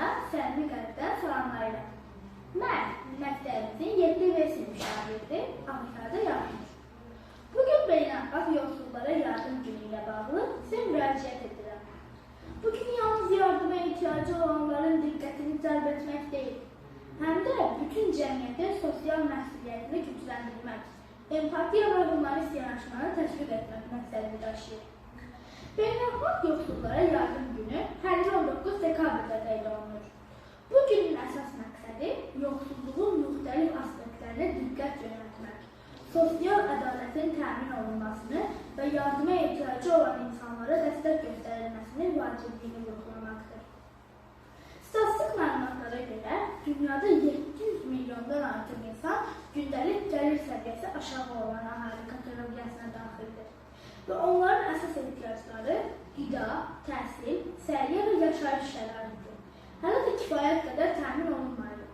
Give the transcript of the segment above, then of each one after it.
hamısına səmimi qəlbdən salamlayıram. Mən məktəbimizin 7V sinif şagirdi Amerikada yaşayır. Bugün beynəlxalq yoxsullara yardım günü ilə bağlı sizə müraciət edirəm. Bugün yalnız yardıma ihtiyacı olanların diqqətini cəlb etmək deyil, həm də bütün cəmiyyətin sosial məsuliyyətini gücləndirmək, empatiya və humanist yanaşmanı təşviq etmək məqsədini daşıyır. Beynəlxalq yoxsullara yardım günü hər il 19 dekabrda qeyd olunur. Bu günün əsas məqsədi yoxsulluğun müxtəlif aspektlərinə diqqət yönəltmək, sosial ədalətin təmin olunmasını və yardıma ehtiyacı olan insanlara dəstək göstərilməsinin vacibliyini vurğulamaqdır. Statistik məlumatlara görə dünyada 700 milyondan artıq insan gündəlik gəlir səviyyəsi aşağı olan əhali kateqoriyasına daxildir və onların əsas ehtiyacları qida, təhsil, səhiyyə və yaşayış şəraitidir. Hələ də kifayət qədər təmin olunmayıb.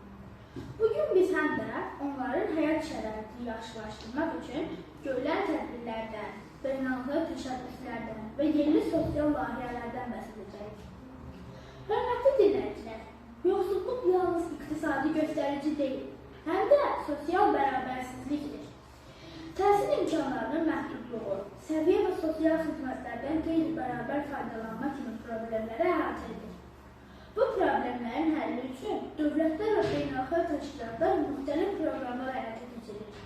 Bugün biz həm də onların həyat şəraitini yaxşılaşdırmaq üçün görülən tədbirlərdən, beynəlxalq təşəbbüslərdən və yeni sosial layihələrdən bəhs edəcəyik. Hörmətli dinləyicilər, yoxsulluq yalnız iqtisadi göstərici deyil, həm də sosial bərabərsizlikdir. Təhsil imkanlarının məhdudluğu, səviyyə və sosial xidmətlərdən qeyri-bərabər faydalanma kimi problemləri əhatə edir. Bu problemlərin həlli üçün dövlətlər və beynəlxalq təşkilatlar müxtəlif proqramlar həyata keçirir.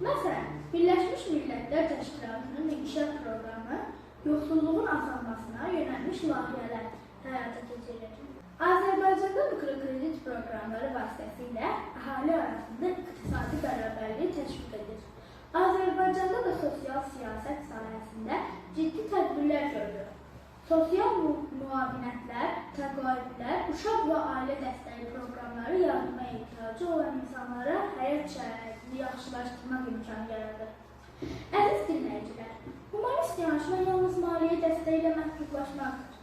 Məsələn, Birləşmiş Millətlər Təşkilatının inkişaf proqramı yoxsulluğun azalmasına yönəlmiş layihələr həyata keçirir. Azərbaycanda mikrokredit proqramları vasitəsilə əhali arasında iqtisadi bərabərliyi təşviq edir. Azərbaycanda da sosial siyasət sahəsində ciddi tədbirlər görülür. Sosial müavinətlər, təqaüdlər, uşaq və ailə dəstəyi proqramları yardıma ehtiyacı olan insanlara həyat şəraitini yaxşılaşdırmaq imkanı yaradır. Əziz dinləyicilər, humanist yanaşma yalnız maliyyə dəstəyi ilə məhdudlaşmaqdır.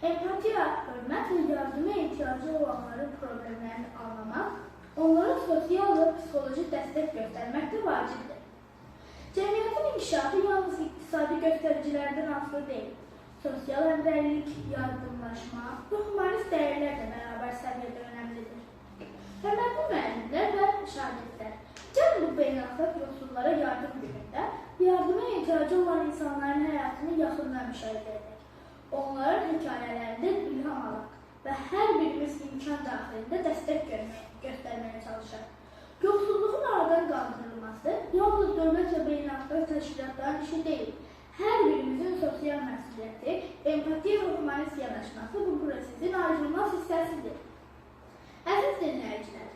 Empatiya, hörmət və yardıma ehtiyacı olanların problemlərini anlamaq, onlara sosial və psixoloji dəstək göstərmək də vacibdir. Cəmiyyətin inkişafı yalnız iqtisadi göstəricilərdən asılı deyil. Sosial həmrəylik, yardımlaşma və humanist dəyərlər də bərabər səviyyədə önəmlidir. Hörmətli müəllimlər və şagirdlər, gəlin bu beynəlxalq yoxsullara yardım günündə yardıma ehtiyacı olan insanların həyatını yaxından müşahidə edək. Onların hekayələrindən ilham alaq və hər birimiz imkan daxilində dəstək göstərməyə çalışaq. Yoxsulluğun aradan qaldırılması yalnız dövlət və beynəlxalq təşkilatların işi deyil. Hər birimizin sosial məsuliyyəti, empatiya və humanist yanaşması bu prosesin ayrılmaz hissəsidir. Əziz dinləyicilər,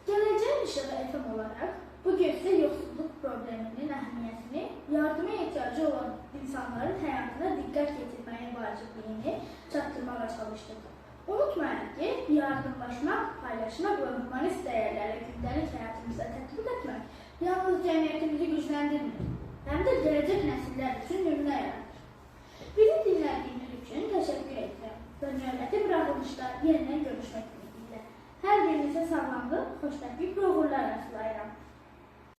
gələcək işığı FM olaraq bugün sizə yoxsulluq probleminin əhəmiyyətini, yardıma ehtiyacı olan insanların həyatına diqqət yetirməyin vacibliyini çatdırmağa çalışdıq. Unutmayın ki, yardımlaşmaq, paylaşmaq və humanist dəyərləri gündəlik həyatımızda tətbiq etmək yalnız cəmiyyətimizi gücləndirmir, həm də gələcək nəsillər üçün